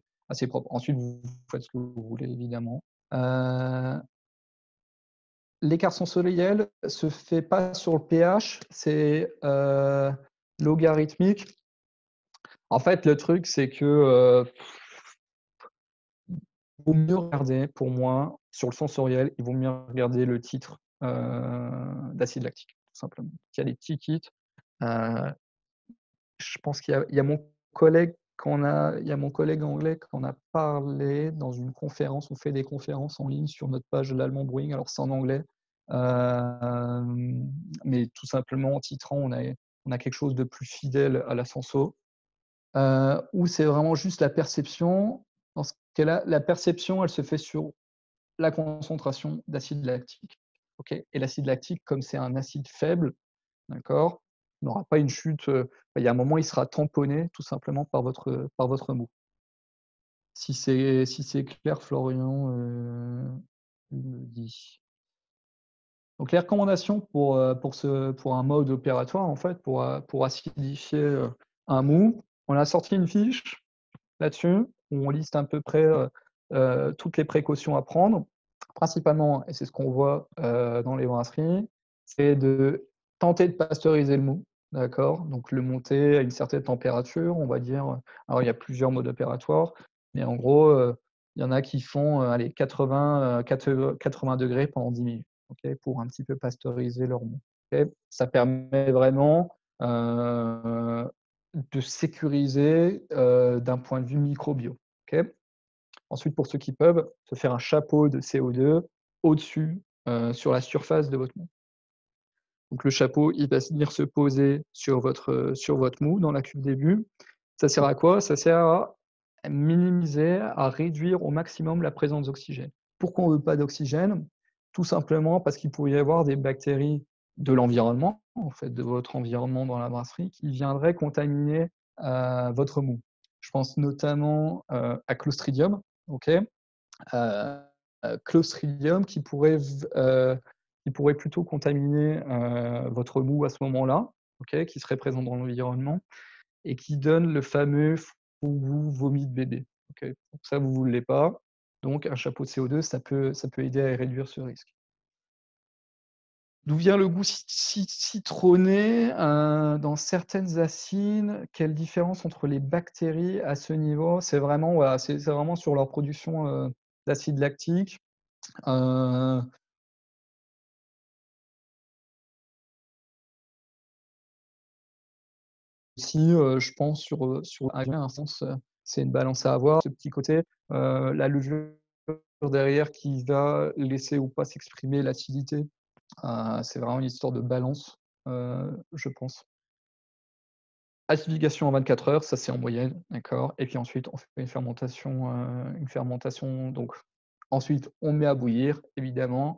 propre. Ensuite, vous faites ce que vous voulez évidemment. Heu, L'écart sensoriel se fait pas sur le pH, c'est, logarithmique. En fait, le truc, c'est que, vaut mieux regarder pour moi, sur le sensoriel, il vaut mieux regarder le titre, d'acide lactique, tout simplement. Il y a des petits kits, heu je pense qu'il y a mon collègue anglais qui en a parlé dans une conférence. On fait des conférences en ligne sur notre page de l'Allemand Brewing. Alors c'est en anglais, mais tout simplement en titrant, on a quelque chose de plus fidèle à la senso, où c'est vraiment juste la perception. Dans ce cas-là, la perception, elle se fait sur la concentration d'acide lactique, OK? Et l'acide lactique, comme c'est un acide faible, d'accord? Il n'aura pas une chute, il y a un moment, il sera tamponné tout simplement par votre mou. Si c'est clair, Florian, il me dit. Donc les recommandations pour un mode opératoire, en fait, pour acidifier, un mou, on a sorti une fiche là-dessus, où on liste à peu près, toutes les précautions à prendre. principalement, et c'est ce qu'on voit, dans les brasseries, c'est de tenter de pasteuriser le mou, d'accord? Donc le monter à une certaine température, on va dire, alors il y a plusieurs modes opératoires, mais en gros, il y en a qui font, allez 80 degrés pendant 10 minutes, OK? Pour un petit peu pasteuriser leur mou, OK? Ça permet vraiment, de sécuriser, d'un point de vue microbio, OK? Ensuite, pour ceux qui peuvent, se faire un chapeau de CO2 au-dessus, sur la surface de votre mou. Donc le chapeau, il va venir se poser sur votre mou dans la cuve début. Ça sert à quoi? Ça sert à minimiser, à réduire au maximum la présence d'oxygène. Pourquoi on veut pas d'oxygène? Tout simplement parce qu'il pourrait y avoir des bactéries de l'environnement, en fait, de votre environnement dans la brasserie, qui viendraient contaminer, votre mou. Je pense notamment, à Clostridium, OK? Heu Clostridium qui pourrait plutôt contaminer, votre mou à ce moment-là, OK? Qui serait présent dans l'environnement et qui donne le fameux fourre-vous vomi de bébé, OK? Donc ça, vous ne voulez pas, donc un chapeau de CO2, ça peut aider à réduire ce risque. D'où vient le goût citronné, dans certaines acines? Quelle différence entre les bactéries à ce niveau? C'est vraiment, voilà, c'est vraiment sur leur production, d'acide lactique. Heu, Aussi, je pense sur un sens, c'est une balance à avoir, ce petit côté, la levure derrière qui va laisser ou pas s'exprimer l'acidité. C'est vraiment une histoire de balance, je pense. Acidification en 24 heures, ça c'est en moyenne, d'accord? Et puis ensuite on fait une fermentation donc ensuite on met à bouillir évidemment,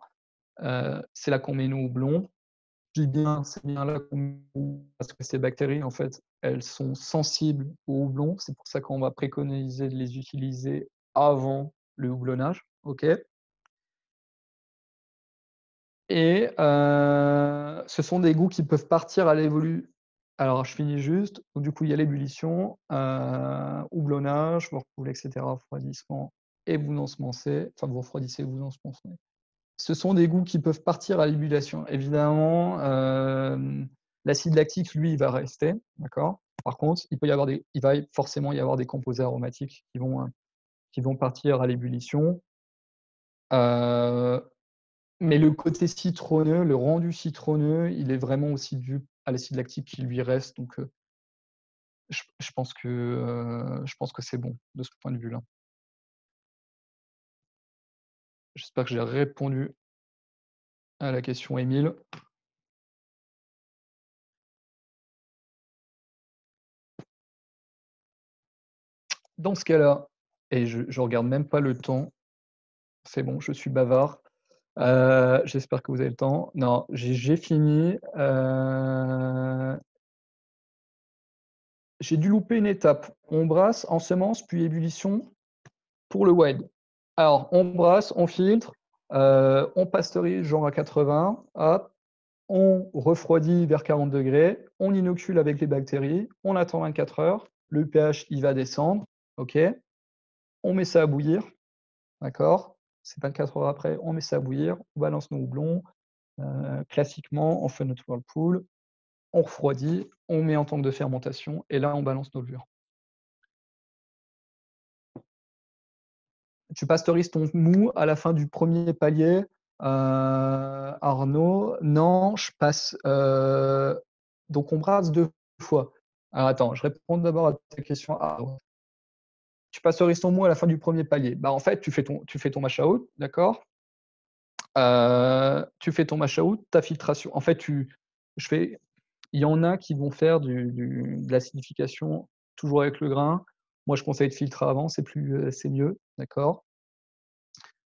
c'est là qu'on met nos houblons. Je dis bien, c'est bien là qu'on parce que ces bactéries, en fait, elles sont sensibles au houblon. C'est pour ça qu'on va préconiser de les utiliser avant le houblonnage, OK? Et ce sont des goûts qui peuvent partir à alors je finis juste, donc du coup, il y a l'ébullition, houblonnage, vous recoulez et cetera, refroidissement et vous ensemencez, enfin vous refroidissez, vous ensemencez. Ce sont des goûts qui peuvent partir à l'ébullition. Évidemment, l'acide lactique, lui, il va rester, d'accord? Par contre, il va forcément y avoir des composés aromatiques qui vont partir à l'ébullition. Heu, mais le côté citronneux, le rendu citronneux, il est vraiment aussi dû à l'acide lactique qui lui reste, donc je pense que c'est bon de ce point de vue-là. J'espère que j'ai répondu à la question Émile. Dans ce cas-là et je regarde même pas le temps, c'est bon, je suis bavard. J'espère que vous avez le temps. Non, j'ai fini, j'ai dû louper une étape. On brasse, ensemence, puis ébullition pour le wild. Alors, on brasse, on filtre, on pasteurise genre à 80, hop, on refroidit vers 40°, on inocule avec les bactéries, on attend 24 heures, le pH il va descendre, OK. On met ça à bouillir, d'accord? C'est 24 heures après, on met ça à bouillir, on balance nos houblons, classiquement, on fait notre whirlpool, on refroidit, on met en tank de fermentation et là, on balance nos levures. Tu pasteurises ton mou à la fin du premier palier, Arnaud? Non, je passe, donc on brasse 2 fois. Alors attends, je réponds d'abord à ta question, Arnaud. Tu pasteurises ton mou à la fin du premier palier. Bah, en fait, tu fais ton mash out, d'accord? Tu fais ton mash out, ta filtration. En fait, je fais il y en a qui vont faire de l'acidification toujours avec le grain. Moi, je conseille de filtrer avant, c'est mieux, d'accord?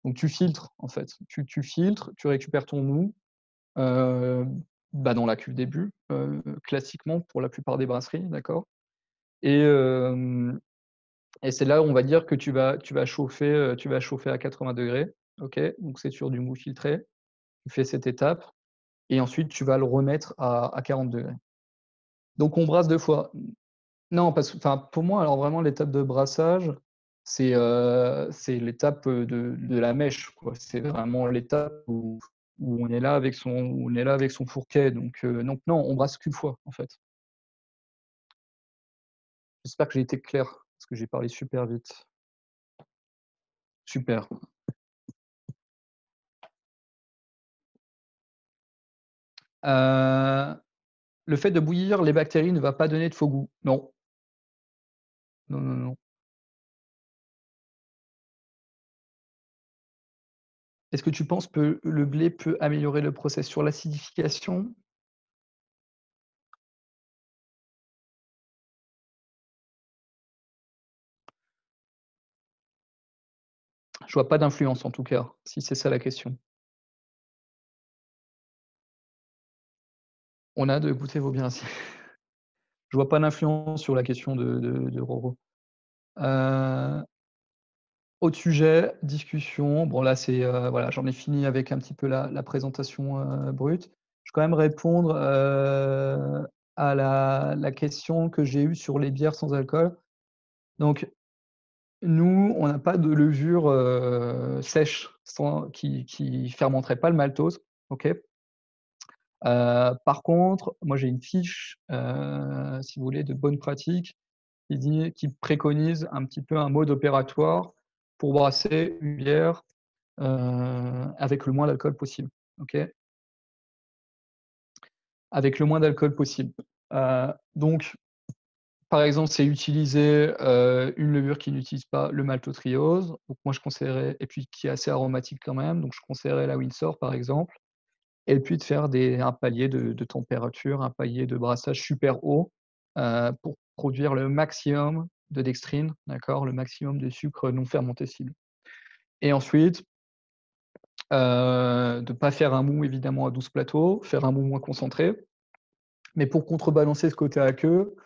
Donc tu filtres, en fait. Tu filtres, tu récupères ton mou, heu, bah, dans la cuve début, classiquement pour la plupart des brasseries, d'accord? Et et c'est là où on va dire que tu vas chauffer à 80°, OK? Donc c'est sur du mou filtré. Tu fais cette étape et ensuite tu vas le remettre à 40°. Donc on brasse 2 fois. Non, parce que enfin, pour moi, alors vraiment l'étape de brassage, c'est l'étape de la mèche, quoi. C'est vraiment l'étape où on est là avec son fourquet. Donc non, on brasse qu'une fois, en fait. J'espère que j'ai été clair, parce que j'ai parlé super vite. Super. Heu, le fait de bouillir les bactéries ne va pas donner de faux goût. Non. Non, non, non. Est-ce que tu penses que le blé peut améliorer le process sur l'acidification? Je vois pas d'influence en tout cas, si c'est ça la question. On a de goûter vaut bien. Je vois pas d'influence sur la question de Roro. Heu, autre sujet, discussion. Bon là c'est, voilà, j'en ai fini avec un petit peu la présentation, brute. Je vais quand même répondre, à la question que j'ai eue sur les bières sans alcool. Donc nous, on n'a pas de levure, sèche sans qui fermenterait pas le maltose, OK? Par contre, moi j'ai une fiche, si vous voulez, de bonnes pratiques qui préconise un petit peu un mode opératoire pour brasser une bière, avec le moins d'alcool possible, OK? Avec le moins d'alcool possible. Donc par exemple, c'est utiliser, une levure qui n'utilise pas le maltotriose. Donc moi je conseillerais et puis qui est assez aromatique quand même, donc je conseillerais la Windsor par exemple. Et puis de faire un palier de température, un palier de brassage super haut, pour produire le maximum de dextrine, d'accord? Le maximum de sucre non fermenté cible. Et ensuite, de pas faire un mou évidemment à 12 plateaux, faire un mou moins concentré. Mais pour contrebalancer ce côté aqueux,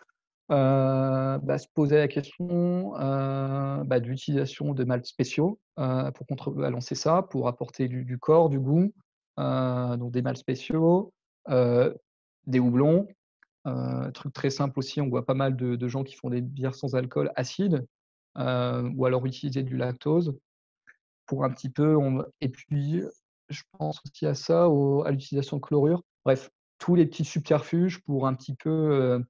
se poser la question, de l'utilisation de maltes spéciaux, pour contrebalancer ça, pour apporter du corps, du goût, donc des maltes spéciaux, heu, des houblons, truc très simple aussi, on voit pas mal de gens qui font des bières sans alcool acides, ou alors utiliser du lactose pour un petit peu et puis je pense aussi à ça, à l'utilisation de chlorure. Bref, tous les petits subterfuges pour un petit peu,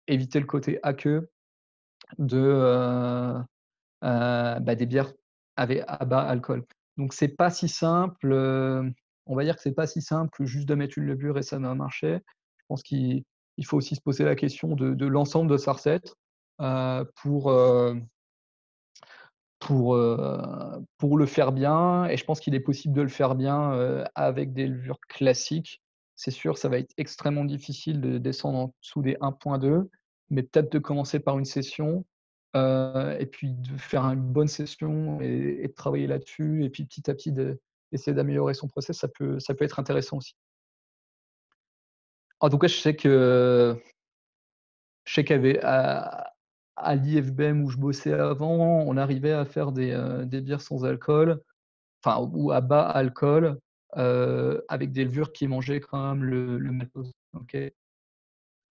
éviter le côté aqueux de, des bières à bas alcool. Donc c'est pas si simple, on va dire que c'est pas si simple juste de mettre une levure et ça va marcher. Je pense qu'il faut aussi se poser la question de l'ensemble de sa recette, pour, pour le faire bien et je pense qu'il est possible de le faire bien, avec des levures classiques. C'est sûr, ça va être extrêmement difficile de descendre en dessous des 1,2, mais peut-être de commencer par une session, et puis de faire une bonne session et de travailler là-dessus et puis petit à petit d'essayer d'améliorer son process, ça peut être intéressant aussi. En tout cas, je sais qu'il y avait à l'IFBM où je bossais avant, on arrivait à faire des bières sans alcool. Enfin, ou à bas alcool, avec des levures qui mangeaient quand même le maltose, OK.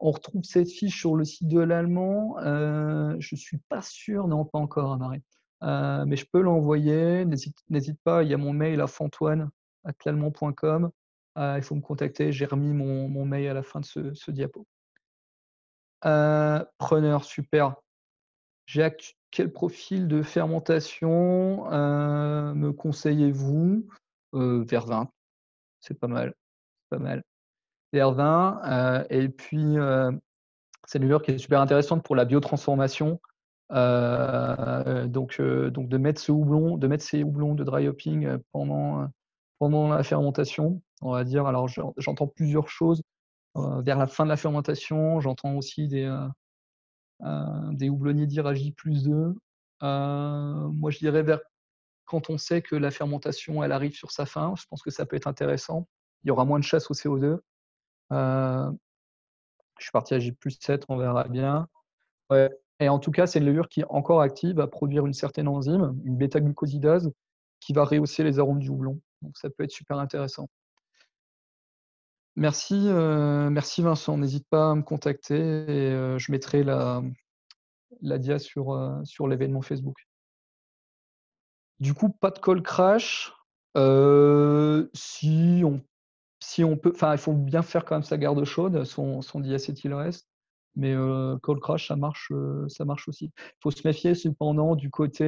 On retrouve cette fiche sur le site de l'allemand, je suis pas sûr, non, pas encore, Marie. Mais je peux l'envoyer, n'hésite pas, il y a mon mail à fantoine@l'allemand.com, il faut me contacter, j'ai remis mon mail à la fin de ce diapo. Preneur, super. Quel profil de fermentation, me conseillez-vous? Vervin. C'est pas mal, pas mal. PR20, et puis, c'est une levure qui est super intéressante pour la biotransformation, donc de mettre ces houblons de dry hopping, pendant la fermentation, on va dire. Alors j'entends plusieurs choses, vers la fin de la fermentation, j'entends aussi des houblonniers dire à J+2. Moi je dirais vers quand on sait que la fermentation, elle arrive sur sa fin, je pense que ça peut être intéressant. Il y aura moins de chasse au CO2. Heu, je suis parti à J+7, on verra bien. Ouais, et en tout cas, c'est une levure qui est encore active à produire une certaine enzyme, une bêta-glucosidase, qui va rehausser les arômes du houblon. Donc ça peut être super intéressant. Merci Vincent, n'hésite pas à me contacter et je mettrai la dia sur l'événement Facebook. Du coup, pas de call crash. Si on peut, enfin, il faut bien faire quand même sa garde chaude, son diacétyl reste, mais call crash, ça marche aussi. Il faut se méfier cependant du côté,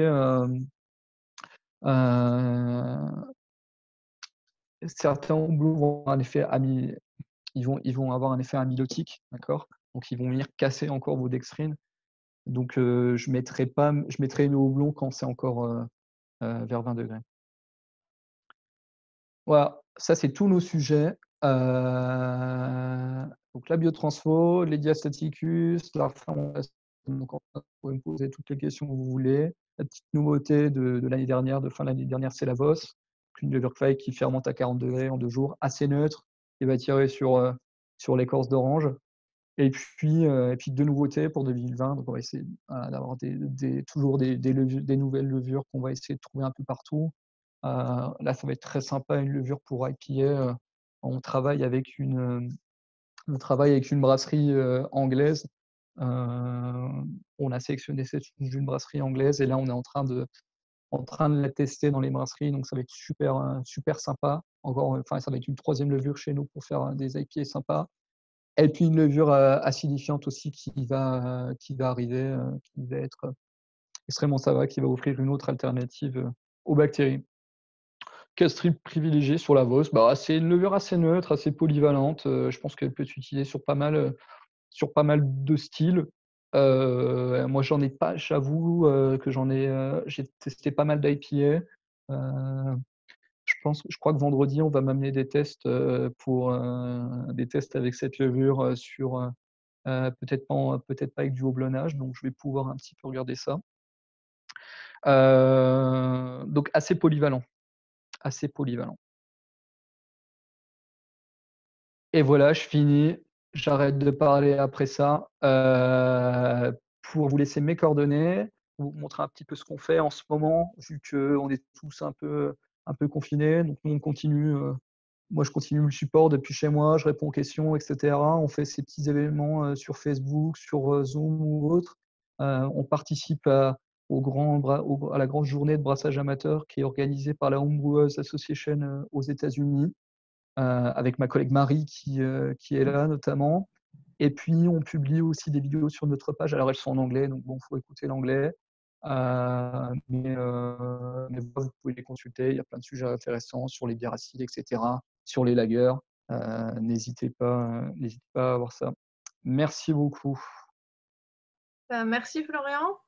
certains houblons vont avoir un effet ils vont avoir un effet amylotique, d'accord? Donc ils vont venir casser encore vos dextrines. Donc je mettrai le houblon quand c'est encore, vers 20 degrés. Voilà, ça c'est tous nos sujets. Donc la biotransfo, les diastaticus, la fermentation, donc vous pouvez me poser toutes les questions que vous voulez. La petite nouveauté de l'année dernière, de fin de l'année dernière, c'est la VOS, une levure qui fermente à 40 degrés en 2 jours, assez neutre, qui va tirer sur l'écorce d'orange. Et puis 2 nouveautés pour 2020. Donc on va essayer, voilà, d'avoir toujours des nouvelles levures qu'on va essayer de trouver un peu partout. Là, ça va être très sympa, une levure pour IPA. On travaille avec une brasserie, anglaise. On a sélectionné cette souche d'une brasserie anglaise et là, on est en train de la tester dans les brasseries, donc ça va être super, super sympa. Enfin, ça va être une 3e levure chez nous pour faire des IPA sympas. Et puis une levure, acidifiante aussi qui va arriver, qui va être extrêmement sympa, qui va offrir une autre alternative, aux bactéries. Castrip privilégié sur la VOS, bah, c'est une levure assez neutre, assez polyvalente, je pense qu'elle peut s'utiliser sur pas mal de styles. Moi j'en ai pas, j'avoue, que j'ai testé pas mal d'IPA. Heu, je crois que vendredi, on va m'amener des tests, des tests avec cette levure, peut-être pas avec du houblonnage, donc je vais pouvoir un petit peu regarder ça. Donc assez polyvalent, assez polyvalent. Et voilà, je finis, j'arrête de parler après ça, pour vous laisser mes coordonnées, vous montrer un petit peu ce qu'on fait en ce moment, vu qu'on est tous un peu confinés. Donc nous, on continue, moi je continue le support depuis chez moi, je réponds aux questions et cetera. On fait ces petits événements, sur Facebook, sur, Zoom ou autre. On participe à la grande journée de brassage amateur qui est organisée par la Home Brewers Association, aux États-Unis. Avec ma collègue Marie qui est là notamment. Et puis on publie aussi des vidéos sur notre page. Alors elles sont en anglais, donc bon, faut écouter l'anglais. Mais vous pouvez les consulter. Il y a plein de sujets intéressants sur les bières acides, etc., sur les lagers. N'hésitez pas à voir ça. Merci beaucoup. Merci Florian.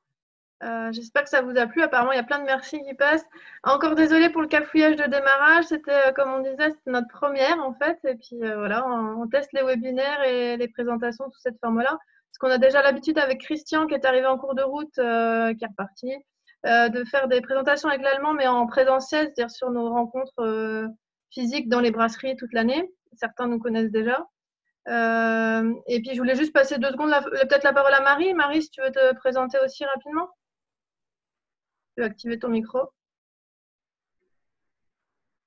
J'espère que ça vous a plu. Apparemment, il y a plein de merci qui passent. Encore désolé pour le cafouillage de démarrage. C'était, comme on disait, c'était notre première en fait. Et puis voilà, on teste les webinaires et les présentations sous cette forme-là. Parce qu'on a déjà l'habitude avec Christian qui est arrivé en cours de route, qui est reparti, de faire des présentations avec l'allemand, mais en présentiel, c'est-à-dire sur nos rencontres physiques dans les brasseries toute l'année. Certains nous connaissent déjà. Et puis je voulais juste passer 2 secondes, peut-être la parole à Marie. Marie, si tu veux te présenter aussi rapidement. Tu peux activer ton micro.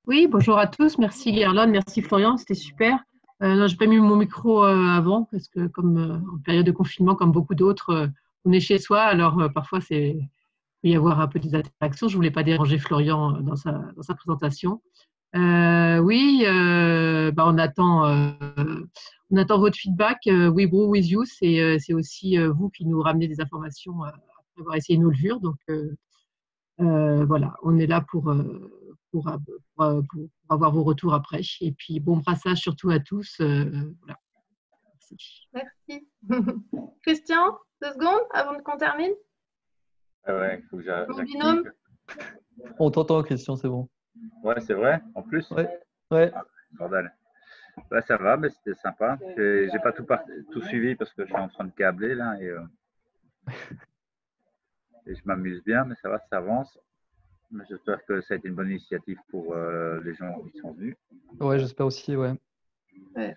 Oui, bonjour à tous. Merci Gerlone, merci Florian, c'était super. Non, j'ai pas mis mon micro avant parce que comme en période de confinement, comme beaucoup d'autres, on est chez soi, alors parfois il peut y avoir un peu des interactions. Je voulais pas déranger Florian dans sa présentation. Oui, on attend votre feedback. We Brew with You, c'est aussi vous qui nous ramenez des informations après avoir essayé nos levures. Donc voilà, on est là pour avoir vos retours après. Et puis, bon brassage surtout à tous. Voilà. Merci. Christian, 2 secondes avant qu'on termine. Ouais, il faut que Mon binôme. j'active. On t'entend, Christian, c'est bon. Ouais, c'est vrai, en plus. Ouais, ouais. Ah, bordel. Bah, ça va, mais c'était sympa. J'ai pas tout suivi parce que je suis en train de câbler là et je m'amuse bien, mais ça va, ça avance. Mais j'espère que ça a été une bonne initiative pour les gens qui sont venus. Ouais, j'espère aussi, ouais. Ouais.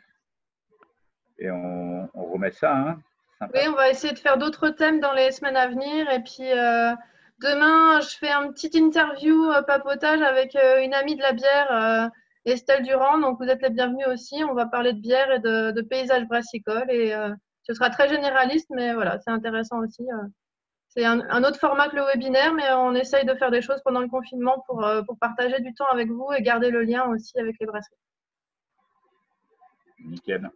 Et on remet ça, hein. Sympa. Oui, on va essayer de faire d'autres thèmes dans les semaines à venir. Et puis demain, je fais un petit interview papotage avec une amie de la bière, Estelle Durand. Donc vous êtes les bienvenus aussi. On va parler de bière et de paysages brassicoles. Et ce sera très généraliste, mais voilà, c'est intéressant aussi. C'est un autre format que le webinaire, mais on essaye de faire des choses pendant le confinement pour partager du temps avec vous et garder le lien aussi avec les brasseries. Nickel.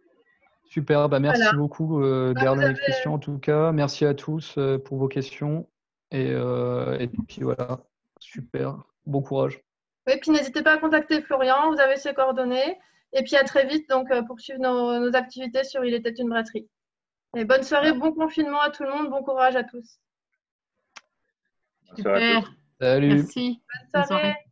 Super, merci Voilà. beaucoup Gerlane et Christian en tout cas. Merci à tous pour vos questions. Et puis voilà, super, bon courage. Oui, puis n'hésitez pas à contacter Florian, vous avez ses coordonnées. Et puis à très vite donc, pour suivre nos activités sur Il était une brasserie. Et bonne soirée, bon confinement à tout le monde, bon courage à tous. Bonne soirée à tous. Super. Salut. Merci. Bonne soirée. Bonne soirée.